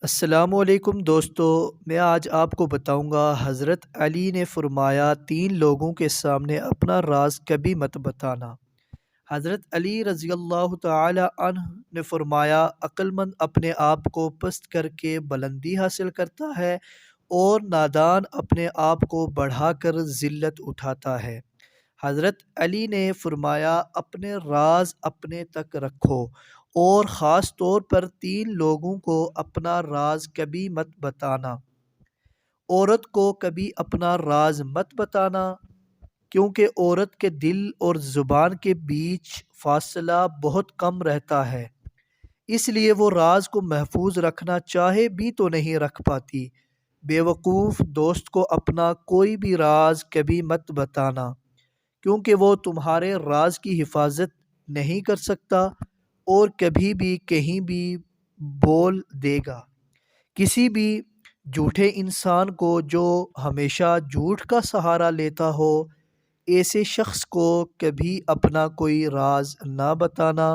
السلام علیکم دوستو، میں آج آپ کو بتاؤں گا حضرت علی نے فرمایا 3 لوگوں کے سامنے اپنا راز کبھی مت بتانا۔ حضرت علی رضی اللہ تعالی عنہ نے فرمایا عقل مند اپنے آپ کو پست کر کے بلندی حاصل کرتا ہے اور نادان اپنے آپ کو بڑھا کر ذلت اٹھاتا ہے۔ حضرت علی نے فرمایا اپنے راز اپنے تک رکھو اور خاص طور پر 3 لوگوں کو اپنا راز کبھی مت بتانا۔ عورت کو کبھی اپنا راز مت بتانا، کیونکہ عورت کے دل اور زبان کے بیچ فاصلہ بہت کم رہتا ہے، اس لیے وہ راز کو محفوظ رکھنا چاہے بھی تو نہیں رکھ پاتی۔ بے وقوف دوست کو اپنا کوئی بھی راز کبھی مت بتانا، کیونکہ وہ تمہارے راز کی حفاظت نہیں کر سکتا اور کبھی بھی کہیں بھی بول دے گا۔ کسی بھی جھوٹے انسان کو جو ہمیشہ جھوٹ کا سہارا لیتا ہو، ایسے شخص کو کبھی اپنا کوئی راز نہ بتانا،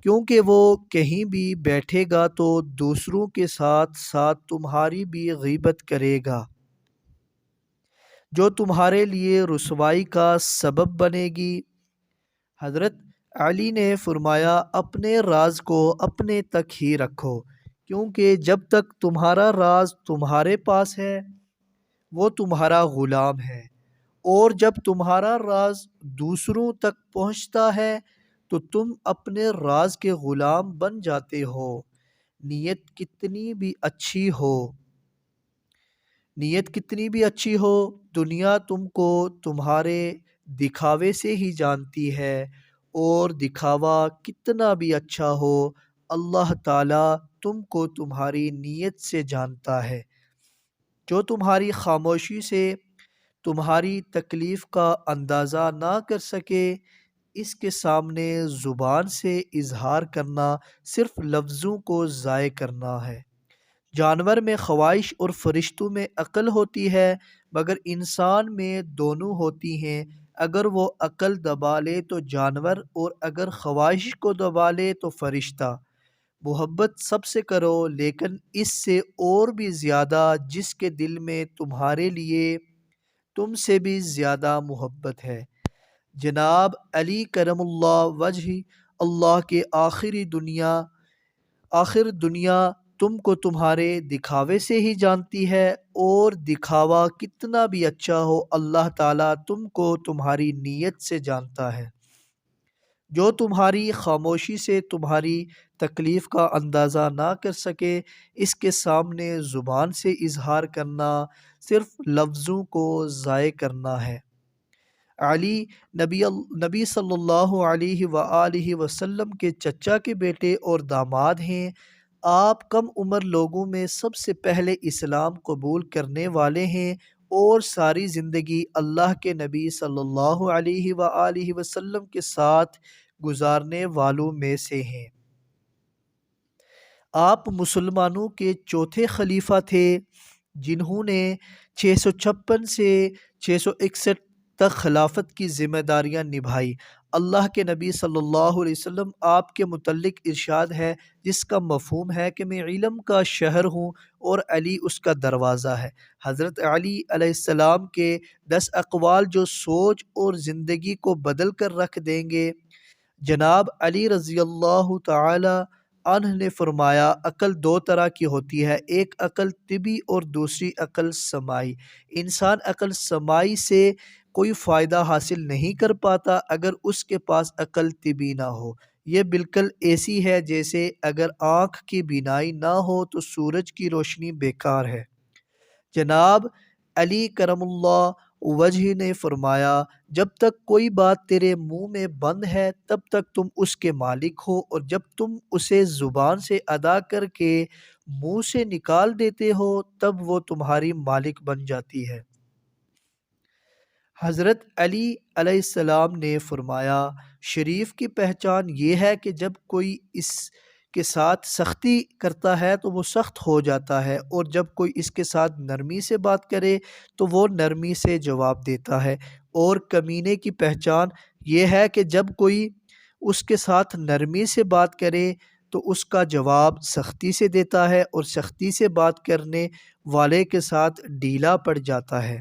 کیونکہ وہ کہیں بھی بیٹھے گا تو دوسروں کے ساتھ ساتھ تمہاری بھی غیبت کرے گا، جو تمہارے لیے رسوائی کا سبب بنے گی۔ حضرت علی نے فرمایا اپنے راز کو اپنے تک ہی رکھو، کیونکہ جب تک تمہارا راز تمہارے پاس ہے وہ تمہارا غلام ہے، اور جب تمہارا راز دوسروں تک پہنچتا ہے تو تم اپنے راز کے غلام بن جاتے ہو۔ نیت کتنی بھی اچھی ہو نیت کتنی بھی اچھی ہو، دنیا تم کو تمہارے دکھاوے سے ہی جانتی ہے، اور دکھاوا کتنا بھی اچھا ہو، اللہ تعالیٰ تم کو تمہاری نیت سے جانتا ہے۔ جو تمہاری خاموشی سے تمہاری تکلیف کا اندازہ نہ کر سکے، اس کے سامنے زبان سے اظہار کرنا صرف لفظوں کو ضائع کرنا ہے۔ جانور میں خواہش اور فرشتوں میں عقل ہوتی ہے، مگر انسان میں دونوں ہوتی ہیں۔ اگر وہ عقل دبا لے تو جانور، اور اگر خواہش کو دبا لے تو فرشتہ۔ محبت سب سے کرو، لیکن اس سے اور بھی زیادہ جس کے دل میں تمہارے لیے تم سے بھی زیادہ محبت ہے۔ جناب علی کرم اللہ وجہ اللہ کے آخر دنیا تم کو تمہارے دکھاوے سے ہی جانتی ہے، اور دکھاوا کتنا بھی اچھا ہو، اللہ تعالیٰ تم کو تمہاری نیت سے جانتا ہے۔ جو تمہاری خاموشی سے تمہاری تکلیف کا اندازہ نہ کر سکے، اس کے سامنے زبان سے اظہار کرنا صرف لفظوں کو ضائع کرنا ہے۔ علی نبی صلی اللہ علیہ وآلہ وسلم کے چچا کے بیٹے اور داماد ہیں۔ آپ کم عمر لوگوں میں سب سے پہلے اسلام قبول کرنے والے ہیں، اور ساری زندگی اللہ کے نبی صلی اللہ علیہ وآلہ وسلم کے ساتھ گزارنے والوں میں سے ہیں۔ آپ مسلمانوں کے چوتھے خلیفہ تھے، جنہوں نے 656 سے 661 تک خلافت کی ذمہ داریاں نبھائی۔ اللہ کے نبی صلی اللہ علیہ وسلم آپ کے متعلق ارشاد ہے، جس کا مفہوم ہے کہ میں علم کا شہر ہوں اور علی اس کا دروازہ ہے۔ حضرت علی علیہ السلام کے 10 اقوال جو سوچ اور زندگی کو بدل کر رکھ دیں گے۔ جناب علی رضی اللہ تعالی عنہ نے فرمایا عقل 2 طرح کی ہوتی ہے، ایک عقل طبی اور دوسری عقل سماعی۔ انسان عقل سماعی سے کوئی فائدہ حاصل نہیں کر پاتا اگر اس کے پاس عقل طبی نہ ہو۔ یہ بالکل ایسی ہے جیسے اگر آنکھ کی بینائی نہ ہو تو سورج کی روشنی بیکار ہے۔ جناب علی کرم اللہ وجہ نے فرمایا جب تک کوئی بات تیرے منہ میں بند ہے تب تک تم اس کے مالک ہو، اور جب تم اسے زبان سے ادا کر کے منہ سے نکال دیتے ہو تب وہ تمہاری مالک بن جاتی ہے۔ حضرت علی علیہ السلام نے فرمایا شریف کی پہچان یہ ہے کہ جب کوئی اس کے ساتھ سختی کرتا ہے تو وہ سخت ہو جاتا ہے، اور جب کوئی اس کے ساتھ نرمی سے بات کرے تو وہ نرمی سے جواب دیتا ہے۔ اور کمینے کی پہچان یہ ہے کہ جب کوئی اس کے ساتھ نرمی سے بات کرے تو اس کا جواب سختی سے دیتا ہے اور سختی سے بات کرنے والے کے ساتھ ڈھیلا پڑ جاتا ہے۔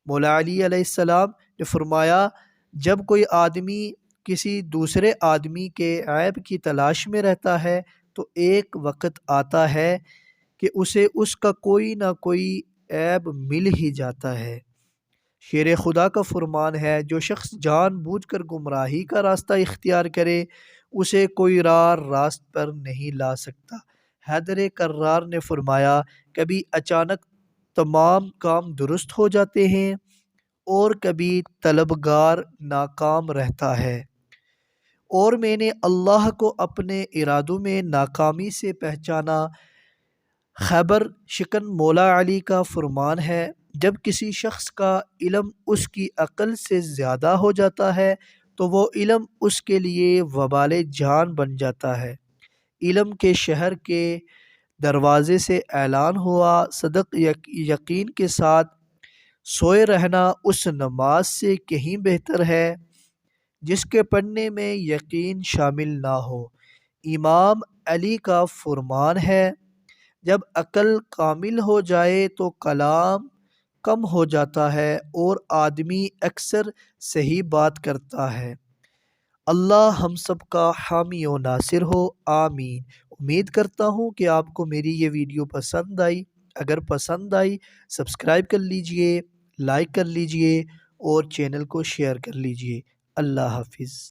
مولا علی علیہ السلام نے فرمایا، جب کوئی آدمی کسی دوسرے آدمی کے عیب کی تلاش میں رہتا ہے تو ایک وقت آتا ہے کہ اسے اس کا کوئی نہ کوئی عیب مل ہی جاتا ہے۔ شیر خدا کا فرمان ہے، جو شخص جان بوجھ کر گمراہی کا راستہ اختیار کرے اسے کوئی راہ راست پر نہیں لا سکتا۔ حیدر کرار نے فرمایا، کبھی اچانک تمام کام درست ہو جاتے ہیں اور کبھی طلبگار ناکام رہتا ہے، اور میں نے اللہ کو اپنے ارادوں میں ناکامی سے پہچانا۔ خیبر شکن مولا علی کا فرمان ہے، جب کسی شخص کا علم اس کی عقل سے زیادہ ہو جاتا ہے تو وہ علم اس کے لیے وبال جان بن جاتا ہے۔ علم کے شہر کے دروازے سے اعلان ہوا، صدق یقین کے ساتھ سوئے رہنا اس نماز سے کہیں بہتر ہے جس کے پڑھنے میں یقین شامل نہ ہو۔ امام علی کا فرمان ہے، جب عقل کامل ہو جائے تو کلام کم ہو جاتا ہے اور آدمی اکثر صحیح بات کرتا ہے۔ اللہ ہم سب کا حامی و ناصر ہو، آمین۔ امید کرتا ہوں کہ آپ کو میری یہ ویڈیو پسند آئی۔ اگر پسند آئی سبسکرائب کر لیجئے، لائک کر لیجئے اور چینل کو شیئر کر لیجئے۔ اللہ حافظ۔